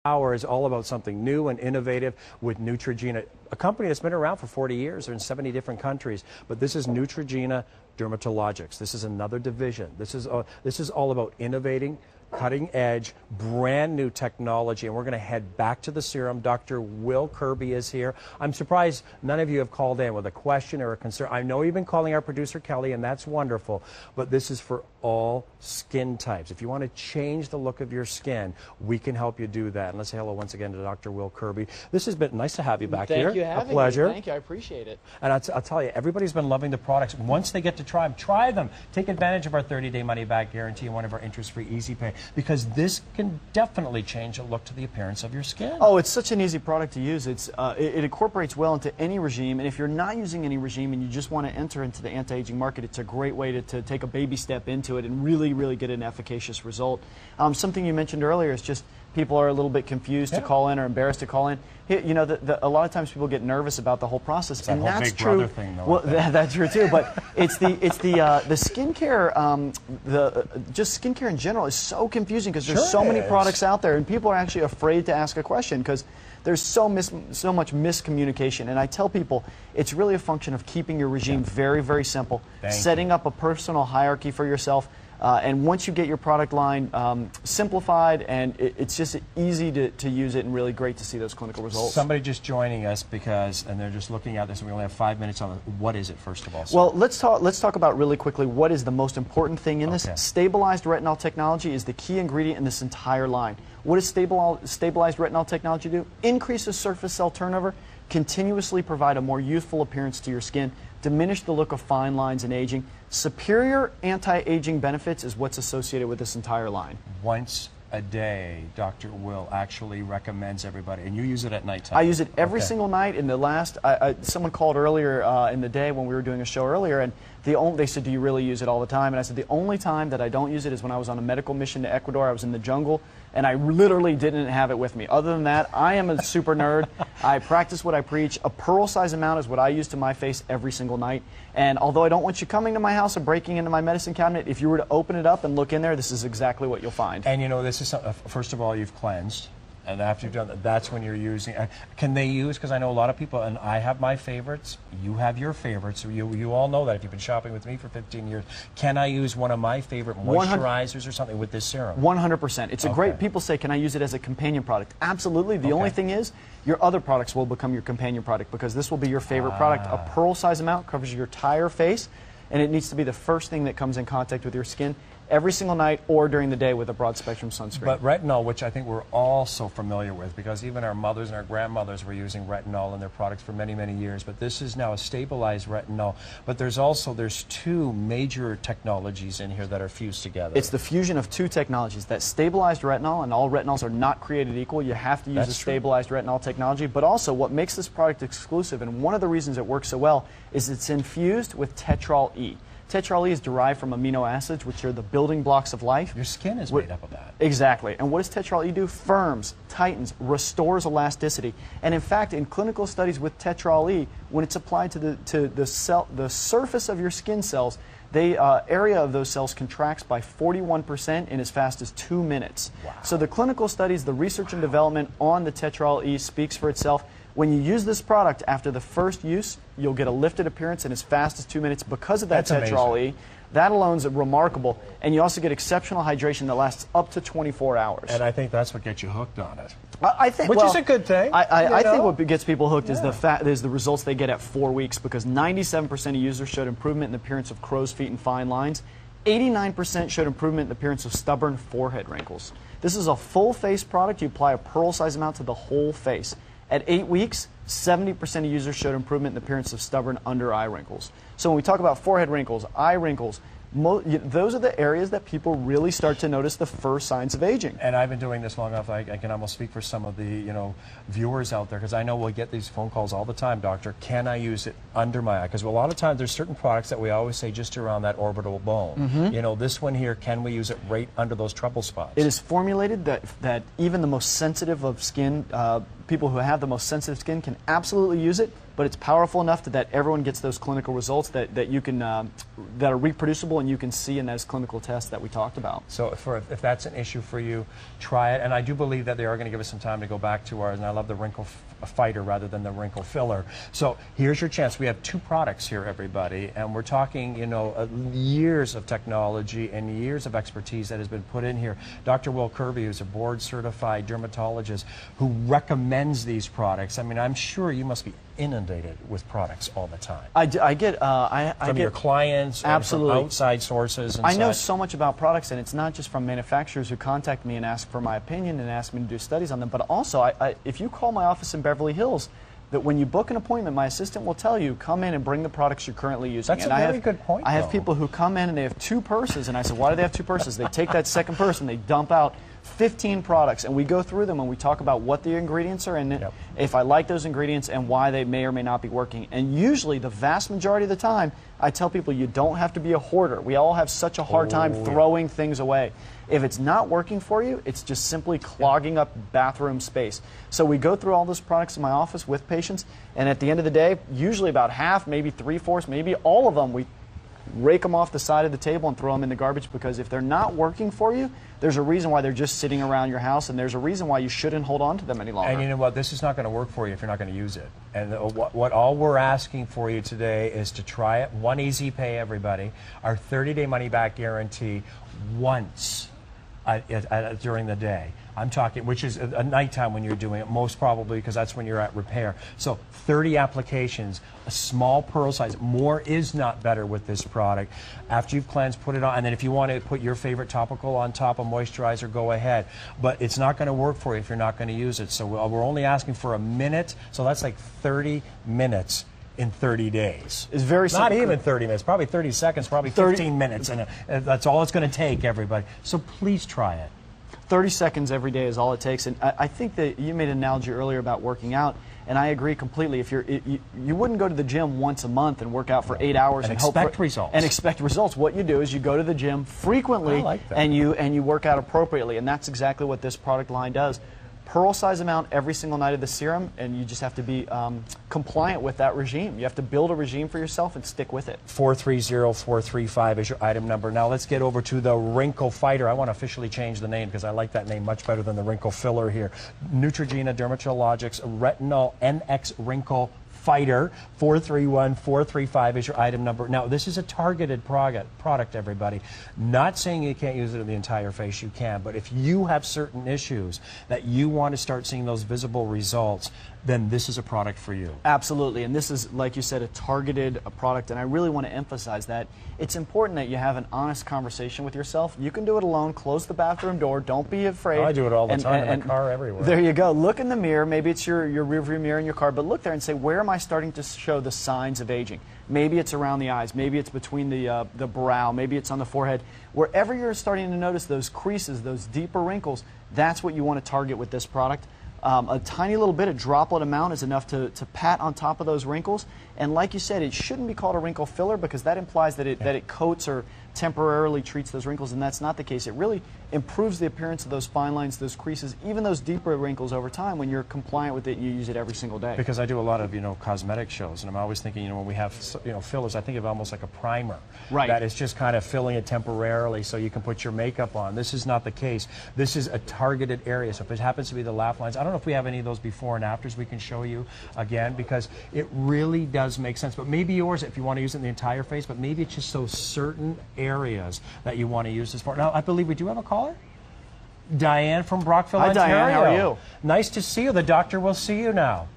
Hour is all about something new and innovative with Neutrogena, a company that's been around for 40 years. They're in 70 different countries. But this is Neutrogena Dermatologics. This is another division. This is all about innovating, cutting edge, brand new technology, and we're going to head back to the serum. Dr. Will Kirby is here. I'm surprised none of you have called in with a question or a concern. I know you've been calling our producer Kelly, and that's wonderful, but this is for all skin types. If you want to change the look of your skin, we can help you do that. And let's say hello once again to Dr. Will Kirby. This has been nice to have you back here. Thank you for having me. A pleasure. Thank you. I appreciate it. And I'll tell you, everybody's been loving the products. Once they get to try them. Take advantage of our 30-day money-back guarantee and one of our interest-free easy pay, because this can definitely change the look to the appearance of your skin. Oh, it's such an easy product to use. It incorporates well into any regime, and if you're not using any regime and you just want to enter into the anti-aging market, it's a great way to take a baby step into it and really get an efficacious result. Something you mentioned earlier is just people are a little bit confused to call in or embarrassed to call in. You know, a lot of times people get nervous about the whole process, it's and that whole that's big true. Brother thing, though, well, that's true too. But it's the skincare, just skincare in general is so confusing because there's so many products out there, and people are actually afraid to ask a question because there's so much miscommunication. And I tell people it's really a function of keeping your regime very simple, setting up a personal hierarchy for yourself. And once you get your product line simplified, and it's just easy to use it and really great to see those clinical results. Somebody just joining us and they're just looking at this, and we only have 5 minutes on it. What is it, first of all? Sir? Well, let's talk about really quickly what is the most important thing in this. Stabilized retinol technology is the key ingredient in this entire line. What does stabilized retinol technology do? Increases surface cell turnover, continuously provide a more youthful appearance to your skin, diminish the look of fine lines and aging. Superior anti-aging benefits is what's associated with this entire line. Once a day, Dr. Will actually recommends everybody, and you use it at nighttime. I use it every single night. In the last, someone called earlier in the day when we were doing a show earlier, and they said, do you really use it all the time? And I said, the only time that I don't use it is when I was on a medical mission to Ecuador. I was in the jungle, and I literally didn't have it with me. Other than that, I am a super nerd. I practice what I preach. A pearl size amount is what I use to my face every single night. And although I don't want you coming to my house or breaking into my medicine cabinet, if you were to open it up and look in there, this is exactly what you'll find. And you know, this is, first of all, you've cleansed. And after you've done that, that's when you're using. Can they use? Because I know a lot of people, and I have my favorites. You have your favorites. You all know that if you've been shopping with me for 15 years. Can I use one of my favorite moisturizers or something with this serum? 100%. It's a great. People say, can I use it as a companion product? Absolutely. The only thing is, your other products will become your companion product because this will be your favorite product. A pearl size amount covers your entire face, and it needs to be the first thing that comes in contact with your skin every single night or during the day with a broad spectrum sunscreen. But retinol, which I think we're all so familiar with, because even our mothers and our grandmothers were using retinol in their products for many years, but this is now a stabilized retinol. But there's two major technologies in here that are fused together. It's the fusion of two technologies, that stabilized retinol, and all retinols are not created equal. You have to use a stabilized retinol technology, but also what makes this product exclusive, and one of the reasons it works so well, is it's infused with Tetrol E. Tetrol E is derived from amino acids, which are the building blocks of life. Your skin is made up of that. Exactly. And what does Tetrol E do? Firms, tightens, restores elasticity. And in fact, in clinical studies with Tetrol E, when it's applied to the surface of your skin cells, the area of those cells contracts by 41% in as fast as 2 minutes. Wow. So the clinical studies, the research and development on the Tetrol E speaks for itself. When you use this product, after the first use, you'll get a lifted appearance in as fast as 2 minutes because of that Tetrol E. That alone is remarkable, and you also get exceptional hydration that lasts up to 24 hours. And I think that's what gets you hooked on it. I think, which is a good thing. I think what gets people hooked is the results they get at 4 weeks, because 97% of users showed improvement in the appearance of crow's feet and fine lines. 89% showed improvement in the appearance of stubborn forehead wrinkles. This is a full face product. You apply a pearl size amount to the whole face. At 8 weeks, 70% of users showed improvement in the appearance of stubborn under eye wrinkles. So when we talk about forehead wrinkles, eye wrinkles, those are the areas that people really start to notice the first signs of aging. And I've been doing this long enough, I can almost speak for some of the viewers out there, because I know we'll get these phone calls all the time, doctor, can I use it under my eye? Because a lot of times there's certain products that we always say just around that orbital bone. You know, this one here, can we use it right under those trouble spots? It is formulated that even the most sensitive of skin people who have the most sensitive skin can absolutely use it, but it's powerful enough that everyone gets those clinical results that you can that are reproducible and you can see in those clinical tests that we talked about. So if that's an issue for you, try it. And I do believe that they are going to give us some time to go back to ours. And I love the wrinkle fighter rather than the wrinkle filler. So here's your chance. We have 2 products here, everybody, and we're talking, you know, years of technology and years of expertise that has been put in here. Dr. Will Kirby, who's a board-certified dermatologist who recommends these products. I mean, I'm sure you must be inundated with products all the time. I get from your clients, absolutely, and from outside sources. And I know so much about products, and it's not just from manufacturers who contact me and ask for my opinion and ask me to do studies on them, but also if you call my office in Beverly Hills, that when you book an appointment, my assistant will tell you, come in and bring the products you're currently using. That's a very good point. I have people who come in and they have 2 purses, and I said, why do they have 2 purses? They take that second purse and they dump out 15 products, and we go through them and we talk about what the ingredients are in it, if I like those ingredients, and why they may or may not be working. And usually, the vast majority of the time, I tell people you don't have to be a hoarder. We all have such a hard time throwing things away. If it's not working for you, it's just simply clogging up bathroom space. So we go through all those products in my office with patients, and at the end of the day, usually about half, maybe 3/4, maybe all of them, we rake them off the side of the table and throw them in the garbage, because if they're not working for you, there's a reason why they're just sitting around your house, and there's a reason why you shouldn't hold on to them any longer. And you know what? This is not going to work for you if you're not going to use it. And what all we're asking for you today is to try it. One easy pay, everybody. Our 30-day money-back guarantee once during the day. I'm talking, which is a nighttime when you're doing it, most probably because that's when you're at repair. So 30 applications, a small pearl size. More is not better with this product. After you've cleansed, put it on, and then if you want to put your favorite topical on top of moisturizer, go ahead. But it's not going to work for you if you're not going to use it. So we're only asking for a minute, so that's like 30 minutes in 30 days. It's very simple. Not even 30 minutes, probably 30 seconds, probably 15 minutes, and that's all it's going to take, everybody. So please try it. 30 seconds every day is all it takes. And I think that you made an analogy earlier about working out, and I agree completely. If you wouldn't go to the gym once a month and work out for 8 hours and expect results. And expect results. What you do is you go to the gym frequently, and you work out appropriately, and that's exactly what this product line does. Pearl size amount every single night of the serum, and you just have to be compliant with that regime. You have to build a regime for yourself and stick with it. 430435 is your item number. Now let's get over to the Wrinkle Fighter. I want to officially change the name because I like that name much better than the Wrinkle Filler here. Neutrogena Dermatologics Retinol NX Wrinkle Fighter. 431435 is your item number. Now, this is a targeted product, everybody. Not saying you can't use it in the entire face, you can, but if you have certain issues that you want to start seeing those visible results, then this is a product for you. Absolutely, and this is, like you said, a targeted product, and I really want to emphasize that. It's important that you have an honest conversation with yourself. You can do it alone. Close the bathroom door. Don't be afraid. Oh, I do it all the time in the car, everywhere. There you go. Look in the mirror. Maybe it's your rearview mirror in your car, but look there and say, where am I starting to show the signs of aging? Maybe it's around the eyes. Maybe it's between the brow. Maybe it's on the forehead. Wherever you're starting to notice those creases, those deeper wrinkles, that's what you want to target with this product. A tiny little bit, a droplet amount, is enough to pat on top of those wrinkles. And like you said, it shouldn't be called a wrinkle filler because that implies that it coats or temporarily treats those wrinkles, and that's not the case. It really improves the appearance of those fine lines, those creases, even those deeper wrinkles over time when you're compliant with it and you use it every single day. Because I do a lot of, cosmetic shows, and I'm always thinking, when we have, fillers, I think of almost like a primer. Right. That is just kind of filling it temporarily so you can put your makeup on. This is not the case. This is a targeted area. So if it happens to be the laugh lines, I don't know if we have any of those before and afters we can show you again, because it really does make sense. But maybe yours, if you want to use it in the entire face, but maybe it's just those certain areas that you want to use this for. Now, I believe we do have a caller. Diane from Brockville, Ontario. Hi, Diane. How are you? Nice to see you. The doctor will see you now.